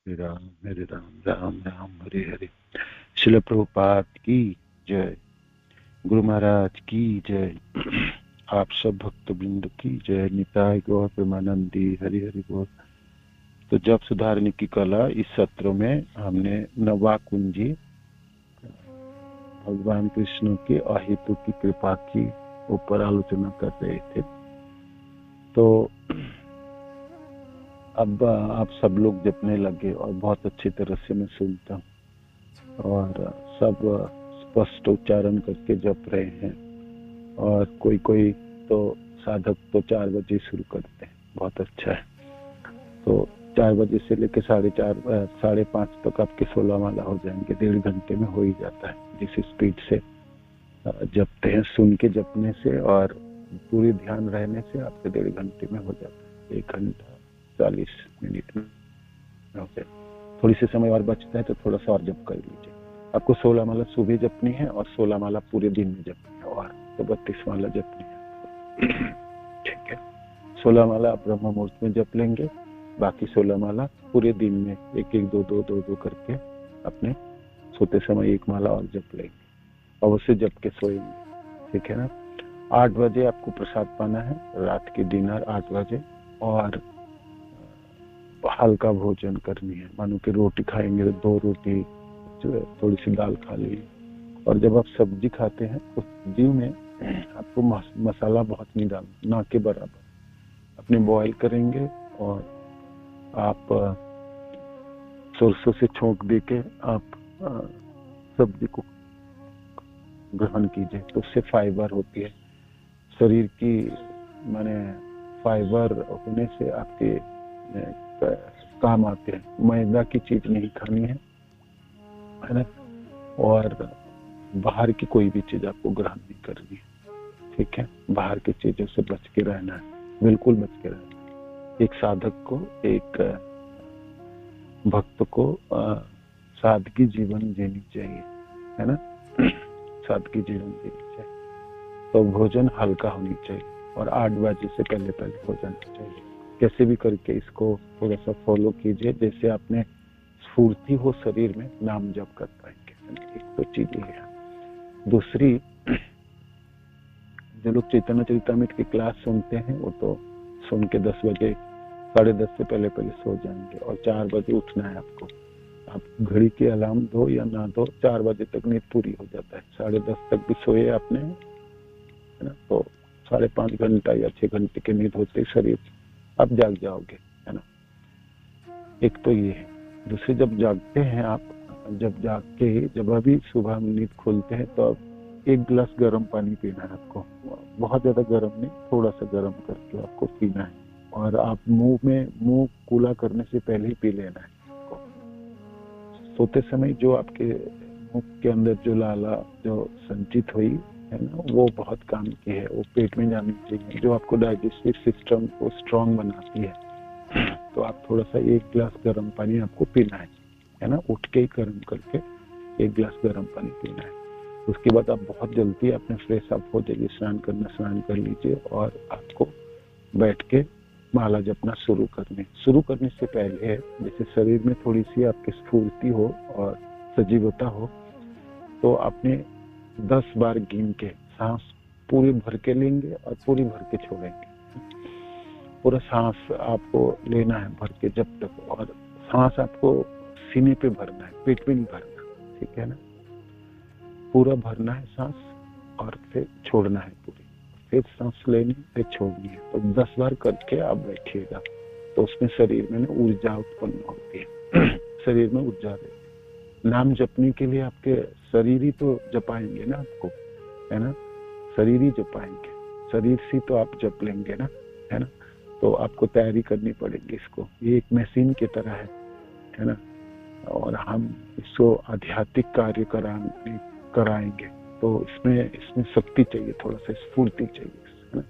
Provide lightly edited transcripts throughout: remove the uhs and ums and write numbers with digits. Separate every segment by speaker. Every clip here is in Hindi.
Speaker 1: हरे राम राम राम हरे हरे। शिल प्रभुपाद की जय, गुरु महाराज की जय, आप सब भक्त वृंद की जय। निताय गौर प्रेमानंदी हरि हरि बोल। तो जप सुधारने की कला इस सत्र में हमने नवा कुंजी भगवान कृष्ण की अहेतु की कृपा की ऊपर आलोचना कर रहे थे। तो अब आप सब लोग जपने लगे और बहुत अच्छी तरह से मैं सुनता हूँ और सब स्पष्ट उच्चारण करके जप रहे हैं। और कोई कोई तो साधक तो 4 बजे शुरू करते हैं, बहुत अच्छा है। तो 4 बजे से लेकर 4:30 5:30 तक आपके 16 माला हो जाएंगे, 1.5 घंटे में हो ही जाता है। जिस स्पीड से जपते हैं, सुन के जपने से और पूरी ध्यान रहने से आपके 1.5 घंटे में हो जाता है। 1 घंटा 40 मिनट में हो जाए। थोड़ी सी समय और बचता है तो थोड़ा सा और जप कर लीजिए। आपको 16 माला सुबह जपनी है और 16 माला पूरे दिन में जपनी है और तो 32 माला जपनी है। ठीक है, 16 माला आप ब्रह्म मुहूर्त में जप लेंगे, बाकी 16 माला पूरे दिन में 1-1 2-2 करके अपने सोते समय 1 माला और जप लेंगे और उसे जप के सोएंगे। ठीक है ना। 8 बजे आपको प्रसाद पाना है, रात की डिनर 8 बजे, और हल्का भोजन करनी है। मानो कि रोटी खाएंगे तो 2 रोटी, थोड़ी सी दाल खा ली। और जब आप सब्जी खाते हैं तो सब्जी में आपको मसाला बहुत नहीं डालना, ना के बराबर। अपने बॉईल करेंगे और आप सरसों से छोंक देके आप सब्जी को ग्रहण कीजिए, तो उससे फाइबर होती है शरीर की। माने फाइबर होने से आपके काम आते हैं। मैदा की चीज नहीं खानी है ना, और बाहर की कोई भी चीज आपको ग्रहण नहीं करनी है। ठीक है, बाहर की चीजों से बच के रहना है, बिल्कुल बच के रहना है। एक साधक को, एक भक्त को सादगी जीवन जीनी चाहिए, है ना। सादगी जीवन जीनी चाहिए तो भोजन हल्का होनी चाहिए और 8 बजे से पहले हो जाना चाहिए। कैसे भी करके इसको थोड़ा सा फॉलो कीजिए, जैसे आपने स्फूर्ति हो शरीर में, नाम जप कर पाएंगे। एक तो चीज ये है। दूसरी, जो लोग चैतन्य चरितामृत की क्लास सुनते हैं वो तो सुन के 10 बजे 10:30 से पहले सो जाएंगे और 4 बजे उठना है आपको। आप घड़ी के अलार्म दो या ना दो, 4 बजे तक नींद पूरी हो जाता है। 10:30 तक भी सोए आपने, है ना, तो 5.5 घंटा या 6 घंटे की नींद होते ही शरीर आप जाग जाओगे, है ना। एक तो ये है। दूसरे, जब जागते हैं आप, जब जाग के जब अभी सुबह में नींद खोलते हैं तो 1 गिलास गर्म पानी पीना है आपको। बहुत ज्यादा गर्म नहीं, थोड़ा सा गर्म करके आपको पीना है। और आप मुंह कूला करने से पहले ही पी लेना है आपको। सोते समय जो आपके मुंह के अंदर जो लाला जो संचित हुई है ना, वो बहुत काम की है, वो पेट में जानी चाहिए, जो आपको डाइजेस्टिव सिस्टम को स्ट्रांग बनाती है। तो आप थोड़ा सा 1 गिलास गर्म पानी आपको पीना है ना। उठ के ही गर्म करके 1 गिलास गर्म पानी पीना है। उसके बाद आप बहुत जल्दी अपने फ्रेश अप हो जाइए, स्नान कर लीजिए और आपको बैठ के माला जपना शुरू करने से पहले, जैसे शरीर में थोड़ी सी आपकी स्फूर्ति हो और सजीवता हो, तो आपने 10 बार गिन के सांस पूरी भर के लेंगे और पूरी भर के छोड़ेंगे। पूरा सांस आपको लेना है भर के जब तक, और सांस आपको सीने पे भरना है, पेट में नहीं भरना। ठीक है ना। पूरा भरना है सांस और फिर छोड़ना है पूरी, फिर सांस लेनी, फिर छोड़नी है। तो 10 बार करके आप बैठिएगा, तो उसमें शरीर में ऊर्जा उत्पन्न होती है। शरीर में ऊर्जा रहती है। नाम जपने के लिए आपके शरीर ही तो जपाएंगे ना आपको, है ना। शरीर ही जपाएंगे, शरीर से तो आप जप लेंगे ना, है ना। तो आपको तैयारी करनी पड़ेगी इसको। ये एक मशीन की तरह है ना। और हम इसको आध्यात्मिक कार्य कराएंगे तो इसमें शक्ति चाहिए, थोड़ा सा स्फूर्ति चाहिए, है ना।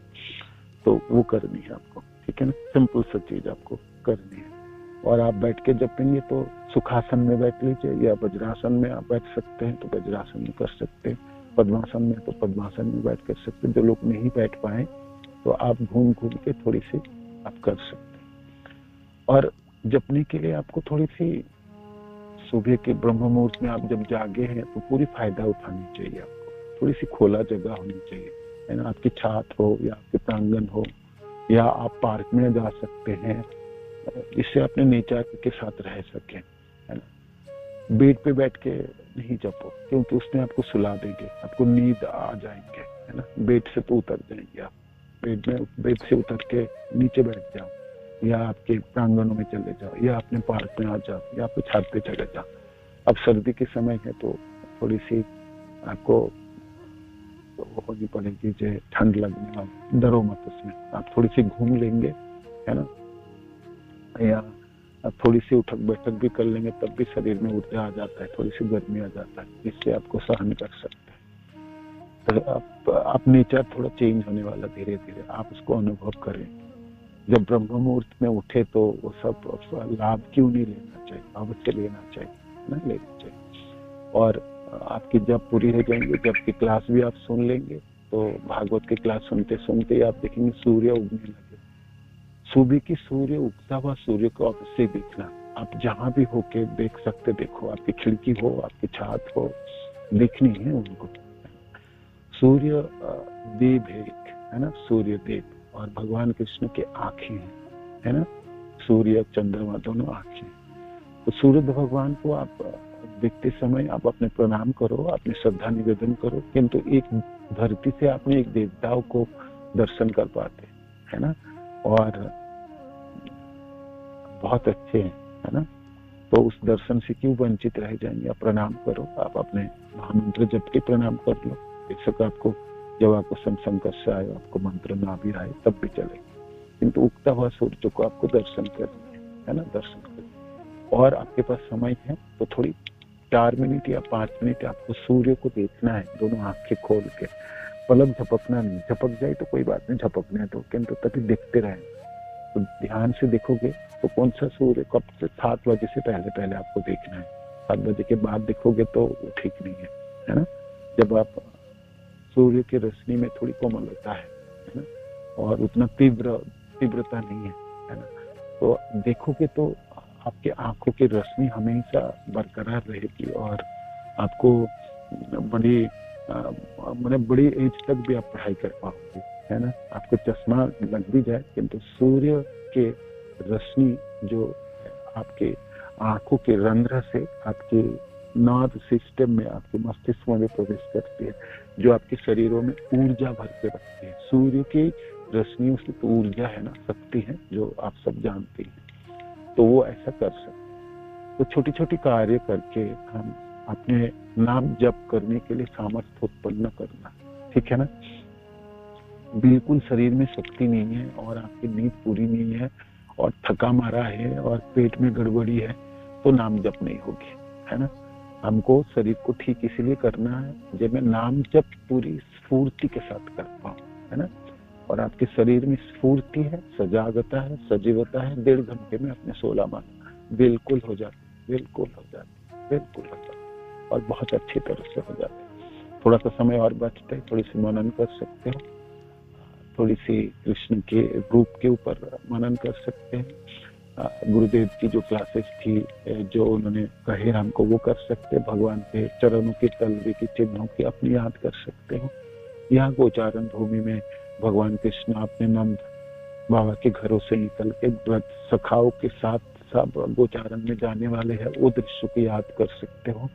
Speaker 1: तो वो करनी है आपको। ठीक है ना, सिंपल सा चीज आपको करनी है। और आप बैठ के जपेंगे तो सुखासन में बैठ लीजिए, या वज्रासन में आप बैठ सकते हैं तो वज्रासन में कर सकते हैं, पद्मासन में तो पद्मासन में बैठ कर सकते हैं। जो लोग नहीं बैठ पाए तो आप घूम के थोड़ी सी आप कर सकते हैं। और जपने के लिए आपको थोड़ी सी सुबह के ब्रह्म मुहूर्त में आप जब जागे हैं तो पूरी फायदा उठानी चाहिए। आपको थोड़ी सी खोला जगह होनी चाहिए, है ना। आपकी छत हो या आपके प्रांगण हो, या आप पार्क में जा सकते हैं, जिससे अपने नेचर के साथ रह सकें, है ना। बेड पे बैठ के नहीं जपो, क्योंकि उसमें आपको सुला देंगे, आपको नींद आ जाएंगे, है ना। बेड से तो उतर जाएंगे आप, बेड से उतर के नीचे बैठ जाओ, या आपके प्रांगणों में चले जाओ, या अपने पार्क में आ जाओ, या आपको छत पे चले जाओ। अब सर्दी के समय है तो थोड़ी सी आपको वो होनी पड़ेगी, जो ठंड लगने वाली, डरो मत उसमें। आप थोड़ी सी घूम लेंगे, है ना, या थोड़ी सी उठक बैठक भी कर लेंगे, तब भी शरीर में ऊर्जा आ जाता है, थोड़ी सी गर्मी आ जाता है, जिससे आपको सहन कर सकते हैं। तो आप नेचर थोड़ा चेंज होने वाला धीरे धीरे, आप उसको अनुभव करें। जब ब्रह्म मुहूर्त में उठे तो वो सब लाभ क्यों नहीं लेना चाहिए, अवश्य लेना चाहिए, ना लेना चाहिए। और आपकी जब पूरी हो जाएंगी, जब की क्लास भी आप सुन लेंगे, तो भागवत की क्लास सुनते सुनते आप देखेंगे सूर्य उगने लगे। सुबह की सूर्य उगता हुआ सूर्य को अवश्य देखना। आप जहां भी होके देख सकते, देखो, आपकी खिड़की हो, आपकी छत हो, दिखनी है उनको। सूर्य देव है एक, है ना, सूर्य देव, और भगवान कृष्ण के आंखें हैं, है ना, सूर्य चंद्रमा दोनों आंखें। तो सूर्य भगवान को आप देखते समय आप अपने प्रणाम करो, अपनी श्रद्धा निवेदन करो, किंतु एक धरती से आपने एक देवताओं को दर्शन कर पाते, है ना, और बहुत अच्छे हैं, है ना। तो उस दर्शन से क्यों वंचित रह जाएंगे। आप प्रणाम करो, आप अपने महामंत्र जप के प्रणाम कर लो। बेशक आपको जब आपको संकट आए, आपको मंत्र ना भी आए, तब भी चलेगा, किंतु उगता हुआ सूर्य को आपको दर्शन करना है ना, दर्शन करना। और आपके पास समय है तो थोड़ी 4 मिनट या 5 मिनट आपको सूर्य को देखना है, दोनों आंखें खोल के। पलक झपकना नहीं, झपक जाए तो कोई बात नहीं, झपकने दो, किंतु तभी देखते रहें। तो ध्यान से देखोगे तो कौन सा सूर्य कब से 7 बजे से पहले पहले आपको देखना है। 7 बजे के बाद देखोगे तो वो ठीक नहीं है ना। जब आप सूर्य की रोशनी में थोड़ी कोमलता है ना, और उतना तीव्रता नहीं है ना, तो देखोगे तो आपके आंखों की रोशनी हमेशा बरकरार रहेगी, और आपको बड़ी एज तक भी आप पढ़ाई कर पाओगे, है ना। आपको चश्मा लग भी जाए, किंतु सूर्य के रोशनी जो आपके आंखों के रंध्र से आपके नर्व सिस्टम में, आपके मस्तिष्क में प्रवेश करती है, जो आपके शरीरों में ऊर्जा भर के रखती है। सूर्य की रोशनियों से तो ऊर्जा है ना, शक्ति है, जो आप सब जानते हैं। तो वो ऐसा कर सकते। तो छोटी छोटी कार्य करके हम अपने नाम जप करने के लिए सामर्थ्य उत्पन्न करना, ठीक है ना। बिल्कुल शरीर में शक्ति नहीं है, और आपकी नींद पूरी नहीं है, और थका मारा है, और पेट में गड़बड़ी है, तो नाम जप नहीं होगी, है ना। हमको शरीर को ठीक इसलिए करना है जब मैं नाम जप पूरी स्फूर्ति के साथ कर पाऊं, है ना। और आपके शरीर में स्फूर्ति है, सजागता है, सजीवता है, 1.5 घंटे में अपने 16 माला बिल्कुल हो जाती, बिल्कुल हो जाती, बिल्कुल हो जाती, और बहुत अच्छी तरह से हो जाती। थोड़ा सा समय और बचता है, थोड़ी सी मनन कर सकते हो, थोड़ी सी कृष्ण के रूप के ऊपर मनन कर सकते हैं। गुरुदेव की जो क्लासेस थी, जो उन्होंने कहे हमको, वो कर सकते हैं। भगवान के चरणों की तलवे की चिन्हों की अपनी याद कर सकते हो। यहाँ गोचारण भूमि में भगवान कृष्ण अपने नंद बाबा के घरों से निकल के व्रत सखाओं के साथ सब गोचारण में जाने वाले हैं, वो दृश्य की याद कर सकते हो।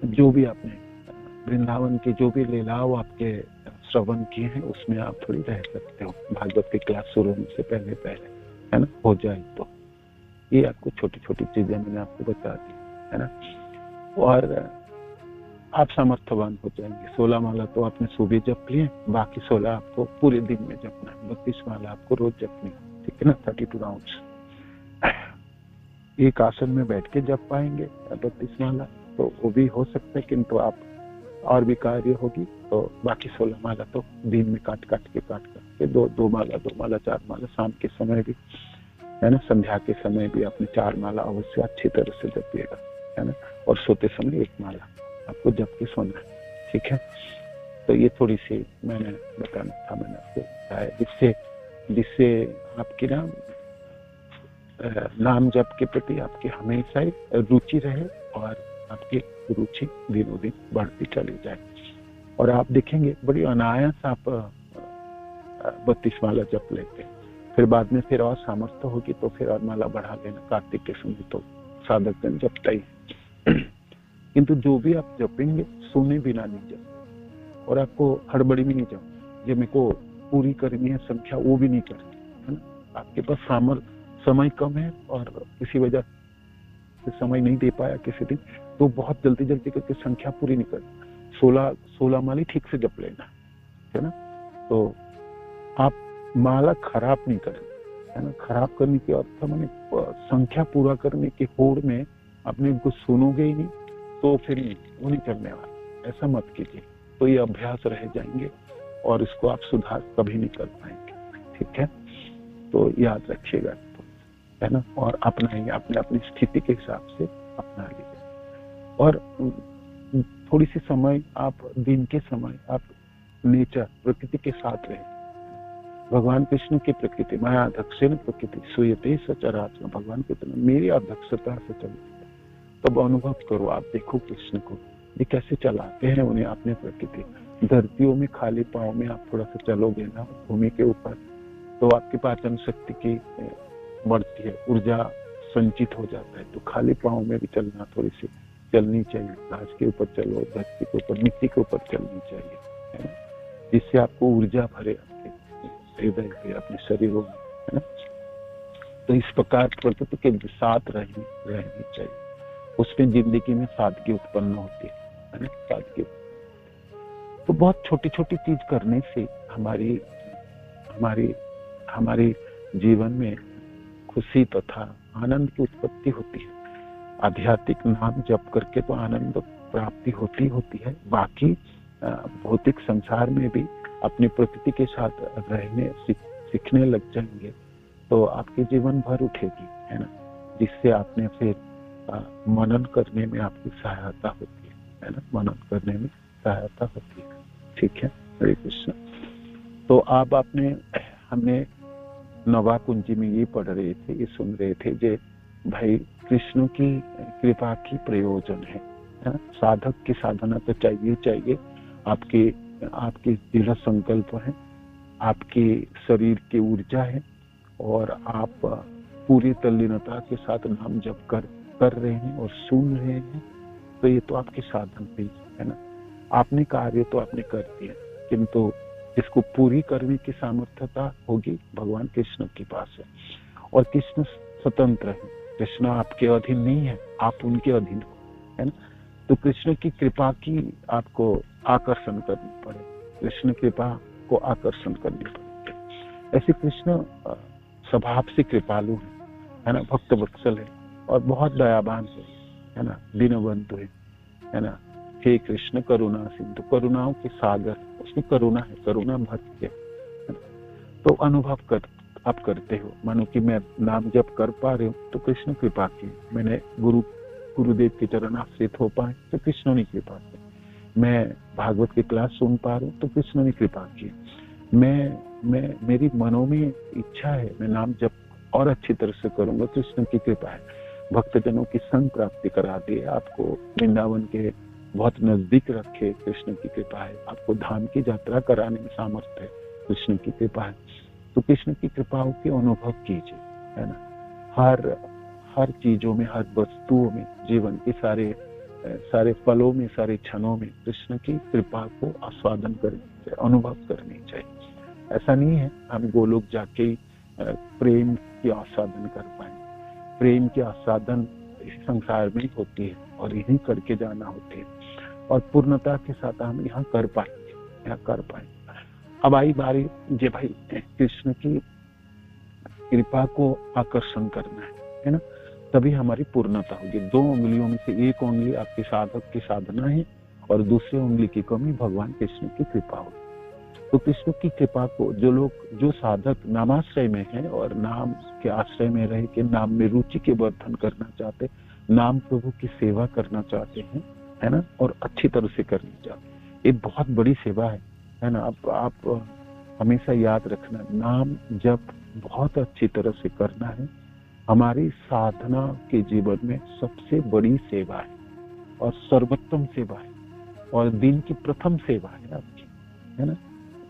Speaker 1: जो भी आपने वृंदावन की जो भी लीलाओं आपके श्रवण किए हैं, उसमें आप थोड़ी रह सकते हो। भागवत की क्लास शुरू होने से पहले पहले, है ना, हो जाए तो। ये आपको छोटी छोटी चीजें मैंने आपको बता दी, है ना, और आप सामर्थ्यवान हो जाएंगे। 16 माला तो आपने सुबह जप लिए, बाकी 16 आपको पूरे दिन में जपना है। 32 माला आपको रोज जपनी, ठीक है ना, 32 राउंड्स। एक आसन में बैठ के जप पाएंगे 32 माला, तो वो भी हो सकता है, किंतु आप और भी कार्य होगी तो बाकी 16 माला तो दिन में काट के दो माला 4 माला, शाम के समय भी, है ना, संध्या के समय भी आपने 4 माला अवश्य अच्छी तरह से जपिएगा, है ना। और सोते समय 1 माला आपको जप के सोना है, ठीक है। तो ये थोड़ी सी मैंने बताना था, मैंने आपको बताया, जिससे आपकी ना नाम जप के प्रति आपकी हमेशा ही रुचि रहे और आपकी रुचि दिनों दिन बढ़ती चली जाए। और आप देखेंगे बड़ी अनायास आप 32 माला जप लेते हैं, फिर बाद में फिर और सामर्थ्य होगी तो फिर और माला बढ़ा लेना। कार्तिक के समय तो साधक जन जपता ही किंतु जो भी आप जपेंगे सुने बिना नहीं जप, और आपको हड़बड़ी में नहीं जाओ ये मेरे को पूरी करनी है संख्या, वो भी नहीं करनी है ना। आपके पास समय कम है और किसी वजह से समय नहीं दे पाया किसी दिन, तो बहुत जल्दी जल्दी करके संख्या पूरी नहीं करनी। 16 माला ठीक से जप लेना है ना। तो आप माला खराब नहीं करें, है ना। खराब करने के अर्थ मैंने संख्या पूरा करने की होड़ में अपने उनको सुनोगे ही नहीं तो फिर नहीं, वो नहीं करने वाला, ऐसा मत कीजिए। तो ये अभ्यास रह जाएंगे और इसको आप सुधार कभी नहीं कर पाएंगे, ठीक है। तो याद रखिएगा, है ना। और अपनाएंगे अपनी स्थिति के हिसाब से अपना लीजिए। और थोड़ी सी समय आप दिन के समय आप नेचर प्रकृति के साथ रहे। भगवान कृष्ण की प्रकृति माया अध्यक्षेण प्रकृति सूयते सचराचर, भगवान की तरह मेरी अध्यक्षता से चलती है। तब अनुभव करो, आप देखो कृष्ण को ये कैसे चलाते हैं उन्हें अपने प्रकृति। धरतियों में खाली पाँव में आप थोड़ा सा चलोगे ना भूमि के ऊपर, तो आपकी पाचन शक्ति की बढ़ती है, ऊर्जा संचित हो जाता है। तो खाली पाँव में भी चलना, थोड़ी सी चलनी चाहिए। घास के ऊपर चलो, धरती के ऊपर, मिट्टी के ऊपर चलनी चाहिए, है ना, जिससे आपको ऊर्जा भरे आपके हृदय पे, अपने शरीरों में, है ना। तो इस प्रकार प्रकृति के साथ रहनी चाहिए, उसमें जिंदगी में सादगी उत्पन्न होती है ना, सादगी। तो बहुत छोटी छोटी चीज करने से हमारी जीवन में खुशी तथा आनंद की उत्पत्ति होती है। आध्यात्मिक नाम जप करके तो आनंद प्राप्ति होती है। बाकी भौतिक संसार में भी अपनी प्रकृति के साथ रहने सीखने लग जाएंगे तो आपके जीवन भर उठेगी, है ना, जिससे आपने फिर मनन करने में आपकी सहायता होती है ना, मनन करने में सहायता होती है, ठीक है। हरे कृष्ण। तो अब हमने नवा कुंजी में ये पढ़ रहे थे, ये सुन रहे थे जे भाई कृष्ण की कृपा की प्रयोजन है ना। साधक की साधना तो चाहिए, आपकी दृढ़ संकल्प है, आपके शरीर की ऊर्जा है और आप पूरी तल्लीनता के साथ नाम जप कर रहे हैं और सुन रहे हैं, तो ये तो आपकी साधन भी है ना। आपने कार्य तो आपने कर दिया, किंतु इसको पूरी करने की सामर्थ्यता होगी भगवान कृष्ण के पास है। और कृष्ण स्वतंत्र है, कृष्ण आपके अधीन नहीं है, आप उनके अधीन हो, है ना। तो कृष्ण की कृपा की आपको आकर्षण करनी पड़े, कृष्ण कृपा को आकर्षण करनी पड़ेगी। ऐसे कृष्ण स्वभाव से कृपालु है ना, भक्त वत्सल है और बहुत दयावान है ना, दीनबंधु है ना। हे कृष्ण करुणा सिंधु, करुणाओं के सागर, उसमें करुणा है, करुणा भक्ति है। तो अनुभव आप करते हो, मानो कि मैं नाम जप कर पा रहे हूँ तो कृष्ण कृपा की, मैंने गुरुदेव के चरण आश्रित हो पाए तो कृष्ण ने कृपा की, मैं भागवत की क्लास सुन पा रहा हूँ तो कृष्ण ने कृपा की, मेरी मनों में इच्छा है मैं नाम जप और अच्छी तरह से करूंगा, कृष्ण की कृपा है। भक्तजनों की संग प्राप्ति करा दी, आपको वृंदावन के बहुत नजदीक रखे, कृष्ण की कृपा है। आपको धाम की यात्रा कराने में सामर्थ्य है, कृष्ण की कृपा है। तो कृष्ण की कृपाओं के अनुभव कीजिए, है ना। हर चीजों में, हर वस्तुओं में, जीवन के सारे पलों में, सारे क्षणों में कृष्ण की कृपा को आस्वादन करनी चाहिए, अनुभव करनी चाहिए। ऐसा नहीं है हम गोलोक जाके प्रेम की आस्वादन कर पाए, प्रेम की आस्वादन इस संसार में ही होती है और यही करके जाना होती है और पूर्णता के साथ हम यहाँ कर पाएंगे। अब आई बारी जे भाई कृष्ण की कृपा को आकर्षण करना है ना, तभी हमारी पूर्णता होगी। 2 उंगलियों में से एक उंगली आपकी साधक की साधना है और दूसरी उंगली की कमी भगवान कृष्ण की कृपा होगी। तो कृष्ण की कृपा को जो साधक नामाश्रय में है और नाम के आश्रय में रह के नाम में रुचि के वर्धन करना चाहते, नाम प्रभु की सेवा करना चाहते हैं, है ना, और अच्छी तरह से करनी चाहते, ये बहुत बड़ी सेवा है ना। आप हमेशा याद रखना, नाम जब बहुत अच्छी तरह से करना है, हमारी साधना के जीवन में सबसे बड़ी सेवा है और सर्वोत्तम सेवा है और दिन की प्रथम सेवा है आपकी, है ना।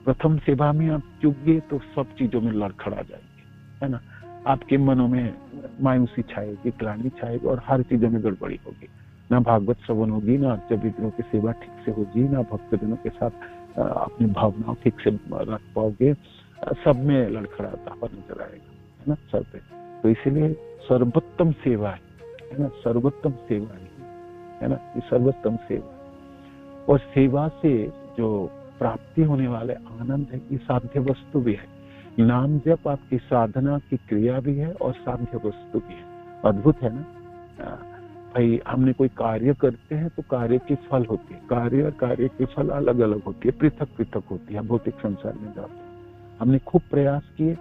Speaker 1: प्रथम सेवा में आप चूक गए तो सब चीजों में लड़खड़ा जाएंगे, है ना। आपके मनों में मायूसी छाएगी, ग्लानि छाएगी और हर चीजों में गड़बड़ी होगी। ना भागवत श्रवण होगी, ना अर्च विग्रहों की सेवा ठीक से होगी, ना भक्तजनों के साथ अपनी भावनाओं ठीक से रख पाओगे, सब में लड़खड़ाता हुआ नजर आएगा, है ना, सर पे। तो इसीलिए सर्वोत्तम सेवा है ना, सर्वोत्तम सेवा है ना, ये सर्वोत्तम सेवा। और सेवा से जो प्राप्ति होने वाले आनंद है, ये साध्य वस्तु भी है। नाम जप आपकी साधना की क्रिया भी है और साध्य वस्तु भी है। अद्भुत है ना भाई। हमने कोई कार्य करते हैं तो कार्य की फल होती है, कार्य और कार्य की फल अलग अलग होती है, पृथक पृथक होती है। भौतिक संसार में जाते हमने खूब प्रयास किए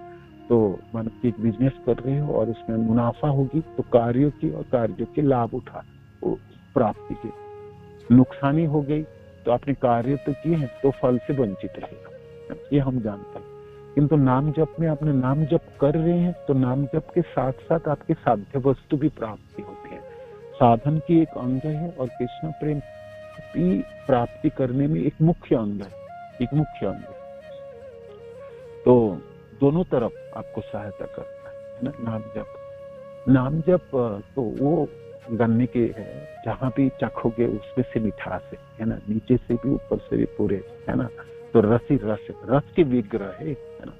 Speaker 1: तो मान की एक बिजनेस कर रहे हो और उसमें मुनाफा होगी तो कार्यों की और कार्यों के लाभ उठा प्राप्ति के। नुकसानी हो गई तो आपने कार्य तो किए हैं तो फल से वंचित रहेगा, ये हम जानते हैं। किंतु नाम जप में आपने नाम जप कर रहे हैं तो नाम जप के साथ साथ आपके साध्य वस्तु भी प्राप्ति होती है। साधन की एक अंग है और कृष्ण प्रेम की प्राप्ति करने में एक मुख्य अंग है, एक मुख्य अंग है। तो दोनों तरफ आपको सहायता करता है ना नाम जप। नाम जप तो वो गन्ने के जहाँ भी चखोगे उसमें से मिठास है ना, नीचे से भी ऊपर से भी पूरे, है ना। तो रस ही रस, रस के विग्रह है ना,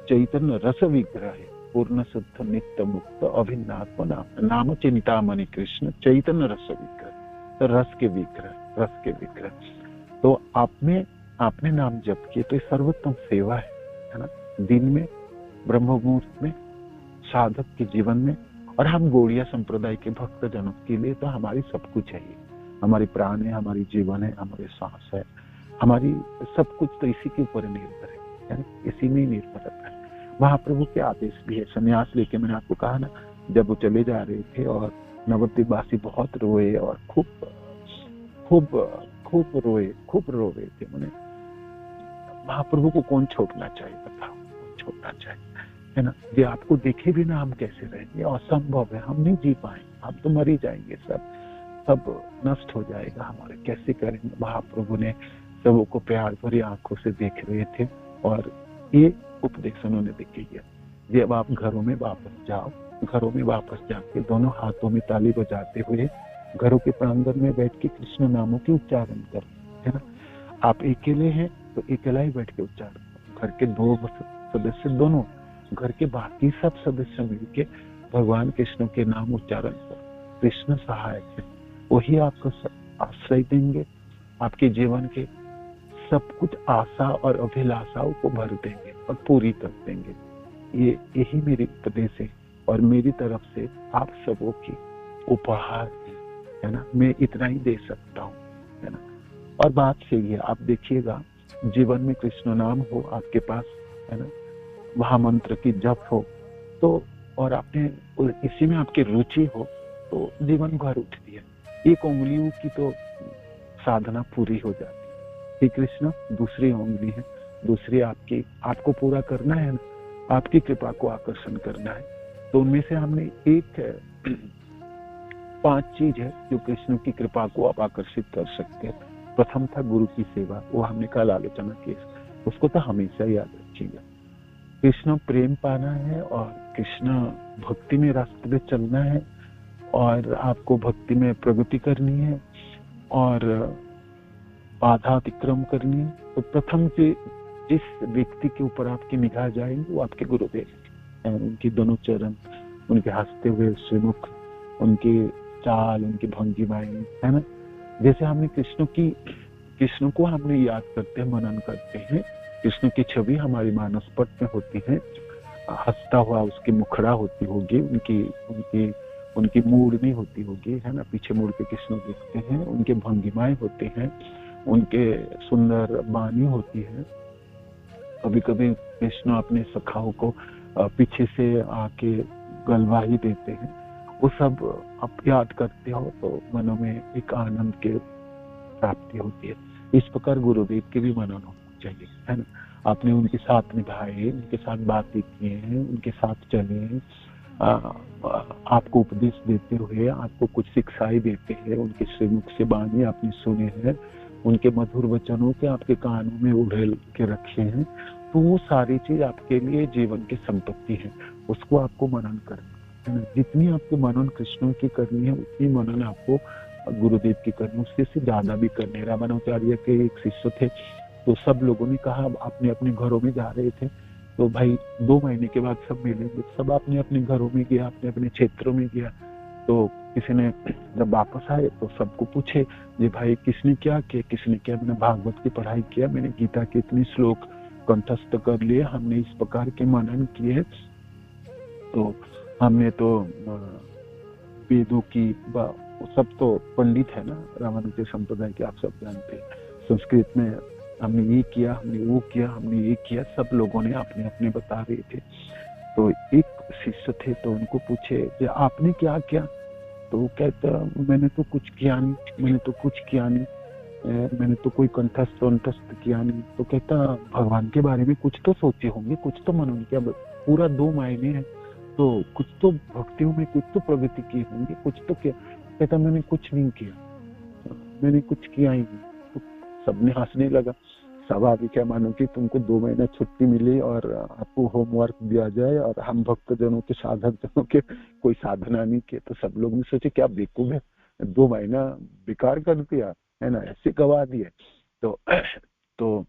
Speaker 1: चैतन्य रस विग्रह है, पूर्ण शुद्ध नित्य मुक्त अभिन्नात्म नाम, नाम चिंतामणि कृष्ण चैतन्य रस विग्रह, तो रस के विग्रह, रस के विग्रह। तो आपने नाम जप किए तो ये सर्वोत्तम सेवा है ना। दिन में, ब्रह्म मुहूर्त में, साधक के जीवन में, और हम गौड़िया संप्रदाय के भक्त जनों के लिए तो हमारी सब कुछ है। हमारी प्राण है, हमारी जीवन है, हमारे सांस है, हमारी सब कुछ तो इसी के ऊपर निर्भर है, इसी में ही निर्भर रहता है। महाप्रभु के आदेश भी है। संन्यास लेके मैंने आपको कहा ना, जब वो चले जा रहे थे और नवद्वीपवासी बहुत रोए और खूब रो रहे थे। मैंने महाप्रभु को कौन छोड़ना चाहिए, बताओ, कौन छोड़ना चाहिए, है ना। ये आपको देखे भी ना हम कैसे रहेंगे, असंभव है, हम नहीं जी पाएंगे, हम तो मर ही जाएंगे, सब नष्ट हो जाएगा हमारे, कैसे करेंगे। महाप्रभु ने सबों को प्यार भरी आंखों से देख रहे थे और ये उपदेश उन्होंने देखे किया। जब आप घरों में वापस जाओ, घरों में वापस जाके दोनों हाथों में ताली बजाते हुए घरों के प्रांगण में बैठ के कृष्ण नामों की उच्चारण करो, है ना। आप अकेले हैं तो अकेला ही बैठ के उच्चारण, घर के दो सदस्य, दोनों घर के बाकी सब सदस्य मिलके भगवान कृष्ण के नाम उच्चारण करो। कृष्ण सहायक है, वही आपको आश्रय देंगे, आपके जीवन के सब कुछ आशा और अभिलाषाओं को भर देंगे और पूरी कर देंगे। यही मेरी उपदेश है और मेरी तरफ से आप सबों की उपहार है ना, मैं इतना ही दे सकता हूँ, है ना। और बात सही है, आप देखिएगा जीवन में कृष्ण नाम हो आपके पास, है ना, महामंत्र की जप हो तो, और आपने इसी में आपकी रुचि हो तो जीवन भर उठती है। एक उंगलियों की तो साधना पूरी हो जाती है। श्री कृष्ण दूसरी उंगली है, दूसरी आपको पूरा करना है ना, आपकी कृपा को आकर्षण करना है। तो उनमें से हमने एक 5 चीज है जो कृष्ण की कृपा को आप आकर्षित कर सकते हैं। प्रथम था गुरु की सेवा, वो हमने कल आलोचना की, उसको तो हमेशा याद रखिएगा। कृष्ण प्रेम पाना है और कृष्ण भक्ति में रास्ते पे चलना है और आपको भक्ति में प्रगति करनी है और बाधा अतिक्रम करनी है। तो प्रथम जिस व्यक्ति के ऊपर आपकी निगाह जाएंगे वो आपके गुरुदेव हैं। उनकी दोनों चरण, उनके हंसते हुए श्रीमुख, उनकी चाल, उनकी भंगिमाएं, है ना। जैसे हमने कृष्ण को हमने याद करते हैं, मनन करते हैं, कृष्ण की छवि हमारी मानस पट में होती है, हंसता हुआ उसकी मुखड़ा होती होगी, उनकी मूर्धनी होती होगी, है ना, पीछे मुड़ के कृष्ण देखते हैं, उनके भंगिमाएं होते हैं, उनके सुंदर वाणी होती है। कभी कभी कृष्ण अपने सखाओं को पीछे से आके गलवाही देते हैं। वो सब आप याद करते हो तो मनों में एक आनंद की प्राप्ति होती है। इस प्रकार गुरुदेव के भी मनन होना चाहिए, है ना। आपने उनके साथ निभाए, उनके साथ बातें किए हैं, उनके साथ चले, आपको उपदेश देते हुए, आपको कुछ शिक्षाएं देते हैं, उनके श्रीमुख से वाणी आपने सुने हैं, उनके मधुर वचनों के आपके कानों में उड़ेल के रखे हैं, तो वो सारी चीज आपके लिए जीवन की संपत्ति है। उसको आपको मनन करना है। जितनी आपको मनन कृष्ण की करनी है उतनी मनन आपको गुरुदेव की करनी, उससे से ज्यादा भी करनी। रामानुजाचार्य के एक शिष्य थे, तो सब लोगों ने कहा, अपने अपने घरों में जा रहे थे, तो भाई 2 महीने के बाद सब मिलेंगे, सब अपने अपने घरों में गया, अपने अपने क्षेत्रों में गया। तो किसी ने जब वापस आए तो सबको पूछे, ये भाई किसने क्या किया, किसने क्या? मैंने भागवत की पढ़ाई किया, मैंने गीता के इतने श्लोक कंठस्थ कर लिए, हमने इस प्रकार के मनन किए, तो हमने तो वेदों की सब तो पंडित है ना रामानुज संप्रदाय के, आप सब जानते हैं, संस्कृत में हमने ये किया, हमने वो किया, हमने ये किया, सब लोगों ने अपने अपने बता रहे थे। तो एक शिष्य थे, तो उनको पूछे कि आपने क्या किया? तो वो कहता, मैंने तो कुछ किया नहीं, मैंने तो कुछ किया नहीं, मैंने तो कोई कंठस्थ किया नहीं। तो कहता, भगवान के बारे में कुछ तो सोचे होंगे, कुछ तो मनन किया, पूरा 2 महीने है, तो कुछ तो भक्तियों में कुछ तो प्रगति की होंगी, कुछ तो किया। कहता, मैंने कुछ नहीं किया, मैंने कुछ किया ही नहीं। तो सबने हंसने लगा। स्वाभाविक है, मानो कि तुमको 2 महीने छुट्टी मिली और आपको होमवर्क दिया जाए और हम भक्त जनों के, साधक जनों के कोई साधना नहीं किए, तो सब लोग ने सोचे क्या बेवकूफ है, 2 महीना बेकार कर दिया है ना, ऐसे गवा दिए। तो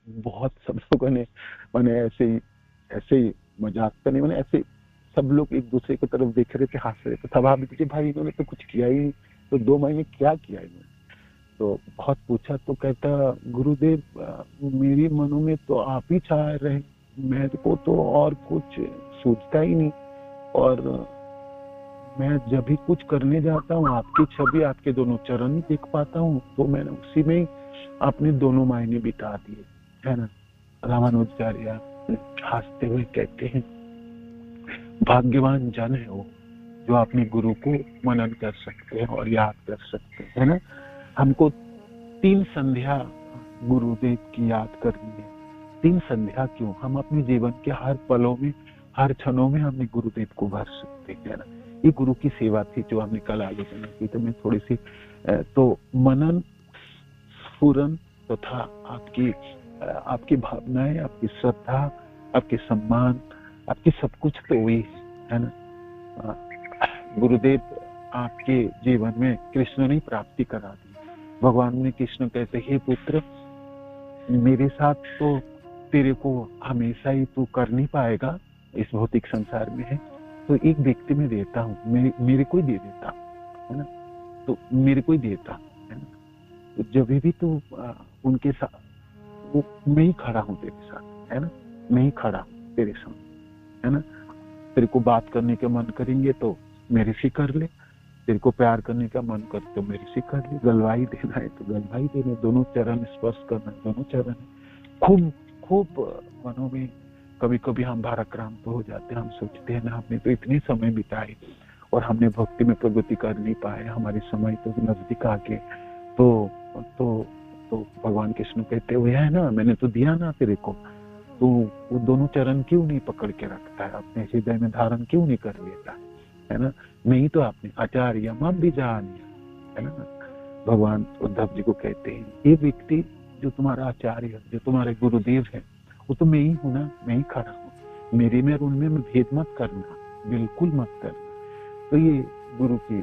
Speaker 1: बहुत सब लोगों ने मैंने ऐसे ही मजाक तो नहीं, मैंने ऐसे सब लोग एक दूसरे की तरफ देख रहे थे, हंस रहे थे। स्वाभाविक भाई इन्होंने तो कुछ किया ही नहीं, तो 2 महीने क्या किया इन्होंने? तो बहुत पूछा, तो कहता, गुरुदेव मेरी मनो में तो आप ही छा रहे, मेरे को तो और कुछ सोचता ही नहीं, और मैं जब भी कुछ करने जाता हूँ आपकी छवि, आपके दोनों चरण ही देख पाता हूँ, तो मैंने उसी में ही अपने दोनों महीने बिता दिए, है ना। रामानुजाचार्य हंसते हुए कहते हैं, भाग्यवान जन है वो जो अपने गुरु को मनन कर सकते हैं और याद कर सकते हैं, है ना। हमको 3 संध्या गुरुदेव की याद करनी है। 3 संध्या क्यों? हम अपने जीवन के हर पलों में, हर क्षणों में हमने गुरुदेव को भर सकते हैं ना। ये गुरु की सेवा थी जो हमने कल आलोचना की। तो मैं थोड़ी सी तो मनन, स्फुरन तथा आपकी भावनाएं, आपकी श्रद्धा, आपके सम्मान, आपकी सब कुछ तो वही है ना। गुरुदेव आपके जीवन में कृष्ण ने प्राप्ति करा दी। भगवान ने कृष्ण कहते, हे पुत्र, मेरे साथ तो तेरे को हमेशा ही तू कर नहीं पाएगा, इस भौतिक संसार में है, तो एक व्यक्ति में देता हूँ, मेरे को ही दे देता है ना, तो मेरे को ही देता है ना। तो जब भी तू उनके साथ, वो मैं ही खड़ा हूँ तेरे साथ, है ना, मैं ही खड़ा हूँ तेरे साथ, है ना। तेरे को बात करने का मन करेंगे तो मेरे से कर ले, तेरे को प्यार करने का मन कर तो मेरे से कर ले, गलवाई देना है तो गलवाई देना, दोनों चरण स्पर्श करना, दोनों चरण। खूब खूब मनों में कभी कभी हम भाराक्रांत हो जाते हैं, हम सोचते हैं ना, हमने तो इतने समय बिताए और हमने भक्ति में प्रगति कर नहीं पाए, हमारे समय तो नजदीक आ गए। तो भगवान कृष्ण कहते हुए है ना, मैंने तो दिया ना तेरे को, तो वो दोनों चरण क्यों नहीं पकड़ के रखता है, अपने हृदय में धारण क्यों नहीं कर लेता है ना। मैं ही तो आपने आचार्य मम भी जानिया, है ना। भगवान उद्धव जी को कहते हैं, ये व्यक्ति जो तुम्हारा आचार्य, जो तुम्हारे गुरुदेव है, वो तो मैं ही हूं ना, मैं ही खड़ा हूँ, मेरे में और उनमें भेद मत करना, बिल्कुल मत करना। तो ये गुरु की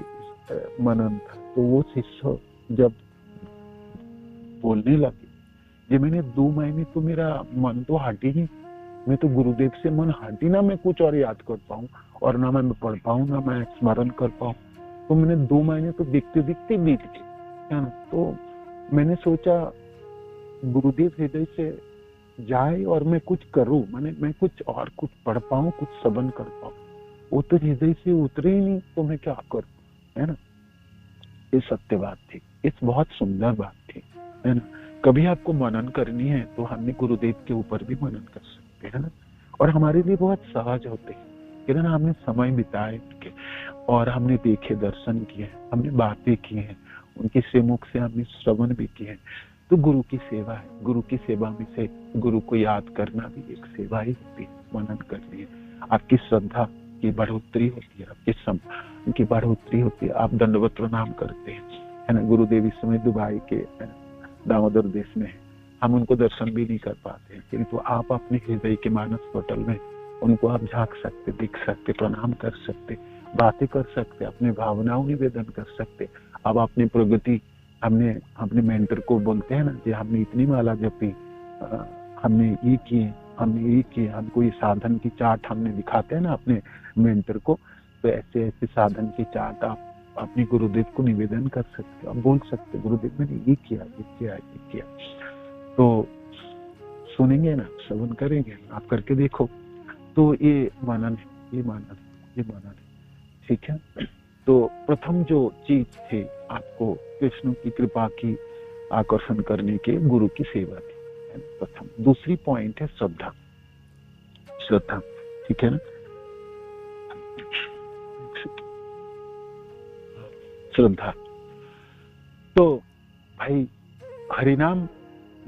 Speaker 1: मनन था। तो वो शिष्य जब बोलने लगे, ये मैंने 2 महीने तो मेरा मन तो हटी नहीं, मैं तो गुरुदेव से मन हटी ना, मैं कुछ और याद कर पाऊं और ना मैं पढ़ पाऊं, ना मैं स्मरण कर पाऊं। तो मैंने 2 महीने तो दिखते दिखते बीत गए, है ना। तो मैंने सोचा गुरुदेव हृदय से जाए और मैं कुछ करूं, मैं कुछ और कुछ पढ़ पाऊं, कुछ श्रवण कर पाऊं, वो तो हृदय से उतरे ही नहीं, तो मैं क्या करूं, है ना। ये सत्य बात थी, इस बहुत सुंदर बात थी, है ना। कभी आपको मनन करनी है तो हमने गुरुदेव के ऊपर भी मनन कर सकते हैं ना, और हमारे लिए बहुत सहज होते हैं कि ना, हमने समय बिताए उनके, और हमने देखे, दर्शन किए, हमने बातें की हैं उनके श्रीमुख से, हमने श्रवण भी किए। तो गुरु की सेवा है, गुरु की सेवा में से गुरु को याद करना भी एक सेवा ही होती है, मनन करनी है। आपकी श्रद्धा की बढ़ोतरी होती है, आपकी सम की बढ़ोतरी होती है। आप दंडवत प्रणाम करते हैं, है ना। गुरुदेव इस समय दुबई के दामोदर देश में है, हम उनको दर्शन भी नहीं कर पाते हैं, किंतु आप अपने हृदय के मानस पटल में उनको आप झांक सकते, दिख सकते, प्रणाम कर सकते, बातें कर सकते, अपने भावनाओं निवेदन कर सकते। अब अपनी प्रगति हमने अपने मेंटर को बोलते हैं ना कि हमने इतनी माला जपी, हमने ये किए, हमने ये किए, हमको ये साधन की चार्ट हमने दिखाते हैं ना अपने मेंटर को, तो ऐसे ऐसे साधन की चार्ट आप अपने गुरुदेव को निवेदन कर सकते, आप बोल सकते गुरुदेव मैंने ये किया, ये किया, ये किया। तो सुनेंगे ना, श्रवण करेंगे, आप करके देखो। तो ये मनन है, ये मनन है, ये मनन है, ठीक है। तो प्रथम जो चीज थी आपको कृष्ण की कृपा की आकर्षण करने के गुरु की सेवा थी, प्रथम। दूसरी पॉइंट है श्रद्धा, श्रद्धा, ठीक है ना। श्रद्धा तो भाई हरिनाम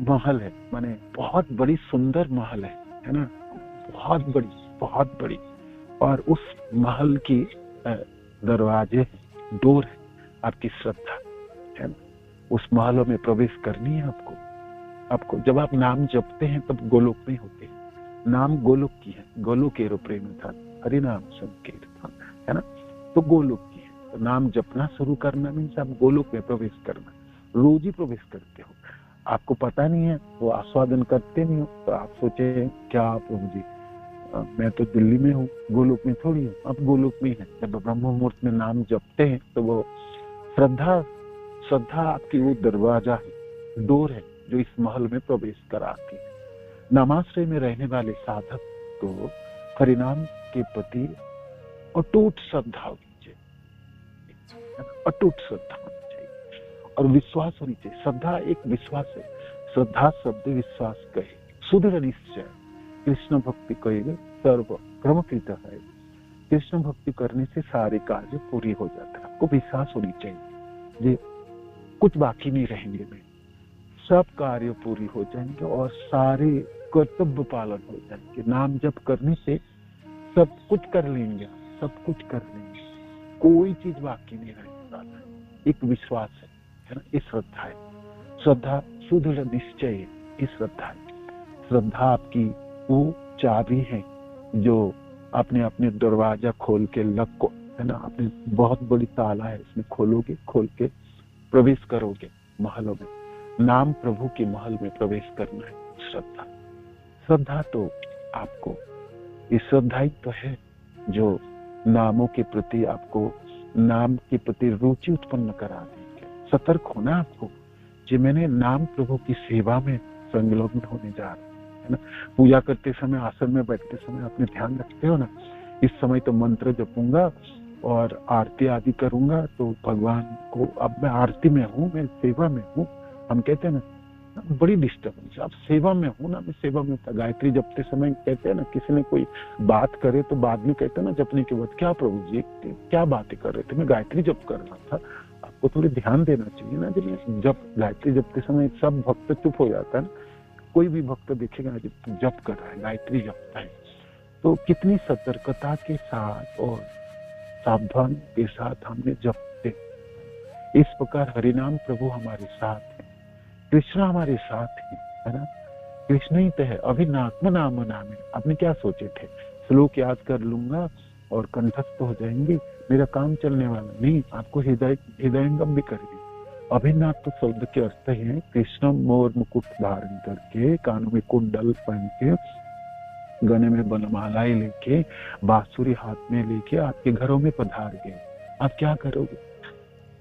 Speaker 1: महल है, माने बहुत बड़ी सुंदर महल है ना, बहुत बड़ी, बहुत बड़ी। और उस महल की दरवाजे, डोर है आपकी श्रद्धा, है ना। उस महलों में प्रवेश करनी है आपको। जब आप नाम जपते हैं तब गोलोक में होते हैं। नाम गोलोक की है, गोलोक एरो प्रेम था, हरिनाम संकीर्तन, है ना। तो गोलोक की है, तो नाम जपना शुरू करना मीन्स आप गोलोक में प्रवेश करना। रोज ही प्रवेश करते हो, आपको पता नहीं है, वो आस्वादन करते नहीं हो, तो आप सोचे क्या प्रभु जी मैं तो दिल्ली में हूँ, गोलोक में थोड़ी हूँ। अब गोलोक में है। जब ब्रह्म मुहूर्त में नाम जपते हैं तो वो श्रद्धा आपकी वो दरवाजा है, डोर है जो इस महल में प्रवेश कराती है। नामाश्रय में रहने वाले साधक को हरिनाम के प्रति अटूट श्रद्धा होनी चाहिए, अटूट श्रद्धा होनी चाहिए और विश्वास होनी चाहिए। श्रद्धा एक विश्वास है, श्रद्धा शब्द विश्वास कहे, सुदृढ़ निश्चय। कृष्ण भक्ति कहेगा सर्व क्रमकृत है। कृष्ण भक्ति करने से सारे कार्य पूरी हो जाते हैं। आपको विश्वास होनी चाहिए ये कुछ बाकी नहीं रहेंगे, में सब कार्य पूरी हो जाएंगे और सारे कर्तव्य पालन हो जाएंगे। नाम जप करने से सब कुछ कर लेंगे, सब कुछ कर लेंगे, कोई चीज बाकी नहीं रहने वाला है। एक विश्वास है ना, ये श्रद्धा है। श्रद्धा सुदृढ़ निश्चय है, ये श्रद्धा है। श्रद्धा आपकी वो चाबी है जो आपने अपने दरवाजा खोल के लक को, है ना, अपने बहुत बड़ी ताला है, इसमें खोलोगे, खोल के प्रवेश करोगे महलों में। नाम प्रभु के महल में प्रवेश करना है श्रद्धा। श्रद्धा तो आपको, ये श्रद्धा ही तो है जो नामों के प्रति आपको, नाम के प्रति रुचि उत्पन्न करा देंगे। सतर्क होना आपको कि मैंने नाम प्रभु की सेवा में संलग्न होने जा रहा है ना। पूजा करते समय, आसन में बैठते समय अपने ध्यान रखते हो ना, इस समय तो मंत्र जपूंगा और आरती आदि करूंगा, तो भगवान को, अब मैं आरती में हूँ, मैं सेवा में हूँ। हम कहते हैं ना बड़ी डिस्टर्बेंस, अब सेवा में हूँ ना, मैं सेवा में था। गायत्री जपते समय कहते हैं ना, किसी ने कोई बात करे तो बाद में कहते हैं ना जपने के बाद, क्या प्रभु जी क्या बातें कर रहे थे, मैं गायत्री जप कर रहा था। आपको थोड़ी ध्यान देना चाहिए ना। जब गायत्री जपते समय सब भक्त चुप हो जाता है ना, कोई भी भक्त देखेगा जप कर रहा है, गायत्री जपता है, तो कितनी सतर्कता के साथ और सावधान के साथ हमने जपते। इस प्रकार हरिनाम प्रभु हमारे साथ है, कृष्ण हमारे साथ है ना। कृष्ण ही तो है। अभिनात्म नाम नामे, आपने क्या सोचे थे श्लोक याद कर लूंगा और कंठस्थ हो जाएंगे, मेरा काम चलने वाला नहीं। आपको हृदयंगम भी करेंगे। अभिनात्म शब्द के अर्थ है कृष्ण मोर मुकुट धारण करके, कानों में कुंडल पहन के, गले में बनमालाएं लेके, बांसुरी हाथ में लेके आपके घरों में पधार गए। आप क्या करोगे,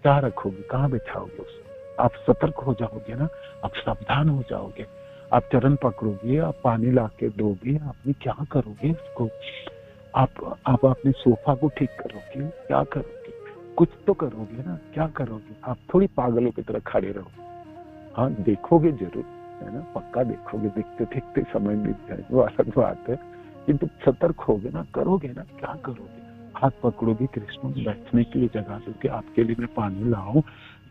Speaker 1: क्या रखोगे, कहाँ बैठाओगे उसको? आप सतर्क हो जाओगे ना, आप सावधान हो जाओगे, आप चरण पकड़ोगे, आप पानी लाके दोगे, आपने क्या करोगे उसको? आप अपने सोफा को ठीक करोगे, क्या करोगे? कुछ तो करोगे ना, क्या करोगे? आप थोड़ी पागलों की तरह खड़े रहो। हाँ देखोगे जरूर, है ना, पक्का देखोगे, देखते देखते समय बीत जाए, वो अलग बात है, किंतु सतर्क होगे ना, करोगे ना, क्या करोगे? हाथ पकड़ोगे, कृष्ण बैठने के लिए जगह दोगे, आपके लिए मैं पानी लाऊं,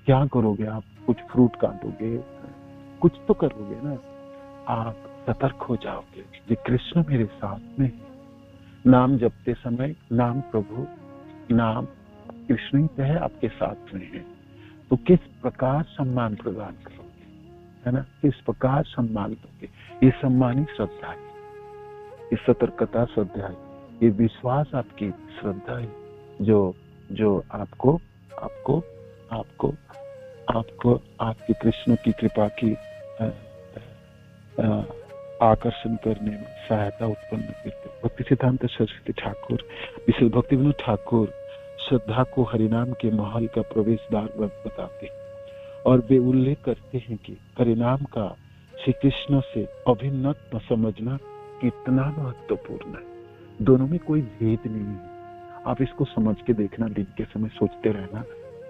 Speaker 1: क्या करोगे? आप कुछ फ्रूट काटोगे, कुछ तो करोगे ना। आप सतर्क हो जाओगे कि कृष्ण मेरे साथ में है, नाम जपते समय नाम प्रभु, नाम कृष्ण ही है, आपके साथ में है, तो किस प्रकार सम्मान प्रदान करोगे, है ना, किस प्रकार सम्मान दोगे। ये सम्मान ही श्रद्धा है, ये सतर्कता श्रद्धा है, ये विश्वास आपकी श्रद्धा है, जो आपको आपको आपको आपको आपकी कृष्ण की कृपा की आकर्षण करने में सहायता उत्पन्न करते। भक्ति सिद्धांत सरस्वती ठाकुर, विशेष भक्ति विनोद ठाकुर श्रद्धा को हरिनाम के महल का प्रवेश द्वार बताते हैं, और वे उल्लेख करते हैं कि हरिनाम का श्री कृष्ण से अभिन्न समझना कितना महत्वपूर्ण है। दोनों में कोई भेद नहीं है। आप इसको समझ के देखना, दिन के समय सोचते रहना,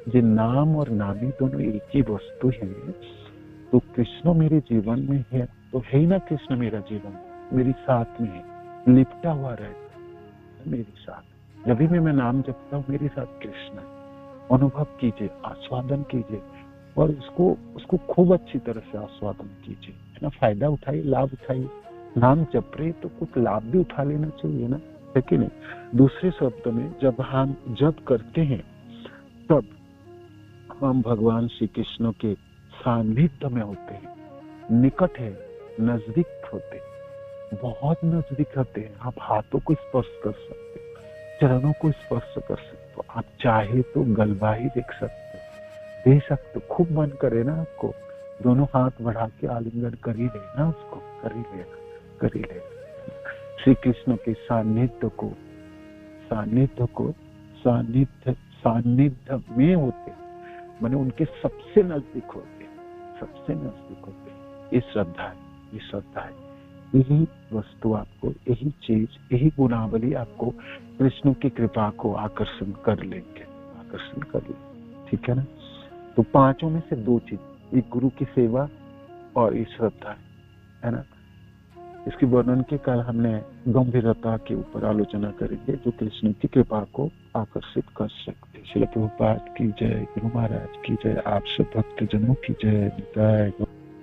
Speaker 1: ये नाम और नामी दोनों एक ही वस्तु है। तो कृष्ण मेरे जीवन में है तो है ही ना, कृष्ण मेरा जीवन मेरे साथ में है, लिपटा हुआ रहता है मेरे साथ। जब भी मैं नाम जपता हूँ मेरे साथ कृष्ण है। अनुभव कीजिए, आस्वादन कीजिए, और उसको खूब अच्छी तरह से आस्वादन कीजिए, है ना। फायदा उठाइए, लाभ उठाइए। नाम जप रहे तो कुछ लाभ भी उठा लेना चाहिए ना, है कि नहीं। दूसरे शब्द में जब हम जप करते हैं तब हम भगवान श्री कृष्ण के सानिध्य में होते हैं, निकट है, नजदीक होते हैं, बहुत नजदीक होते हैं। आप हाथों को स्पर्श कर सकते हो, चरणों को स्पर्श कर सकते हो, आप चाहे तो गलबा ही देख सकते हो, दे सकते हो। खूब मन करे ना आपको, दोनों हाथ बढ़ा के आलिंगन कर ही लेना, उसको कर ही लेना। श्री कृष्ण के सानिध्य में होते, माने उनके सबसे नजदीक होते, ये श्रद्धा है, ये श्रद्धा है। यही वस्तु आपको, यही चीज, यही गुणावली आपको कृष्ण की कृपा को आकर्षण कर लेंगे, ठीक है ना। तो पांचों में से दो चीज, एक गुरु की सेवा और ये श्रद्धा है ना। इसकी वर्णन के कल हमने गंभीरता के ऊपर आलोचना करेंगे, जो कृष्ण की कृपा को आकर्षित कर सकते। श्रील प्रभुपाद की जय, गुरु महाराज की जय, आप सब भक्तजनों की जय।